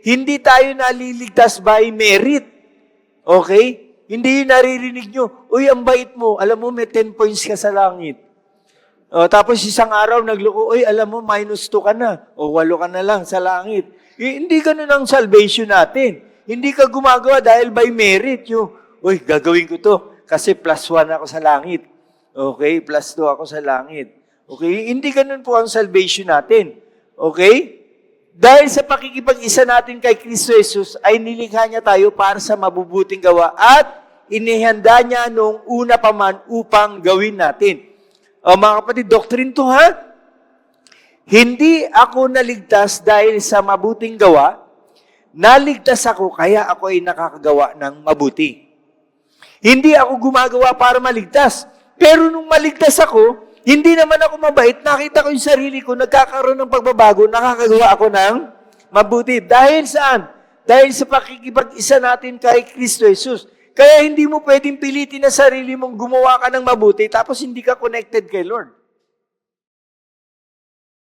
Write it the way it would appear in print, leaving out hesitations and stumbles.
Hindi tayo naliligtas by merit. Okay? Hindi yun naririnig nyo. Uy, ang bait mo. Alam mo, may 10 points ka sa langit. Tapos isang araw, nagloko, uy, alam mo, -2 ka na. O 8 ka na lang sa langit. Hindi ganun ang salvation natin. Hindi ka gumagawa dahil by merit. Uy, gagawin ko to. Kasi +1 ako sa langit. Okay? +2 ako sa langit. Okay? Hindi ganun po ang salvation natin. Okay? Dahil sa pakikipag-isa natin kay Kristo Jesus, ay nilikha niya tayo para sa mabubuting gawa at inihanda niya nung una pa man upang gawin natin. Mga kapatid, doctrine to ha? Hindi ako naligtas dahil sa mabuting gawa, naligtas ako kaya ako ay nakakagawa ng mabuti. Hindi ako gumagawa para maligtas. Pero nung maligtas ako, hindi naman ako mabait, nakita ko yung sarili ko, nagkakaroon ng pagbabago, nakakagawa ako ng mabuti. Dahil saan? Dahil sa pakikipag-isa natin kay Kristo Jesus. Kaya hindi mo pwedeng pilitin na sarili mong gumawa ka ng mabuti, tapos hindi ka connected kay Lord.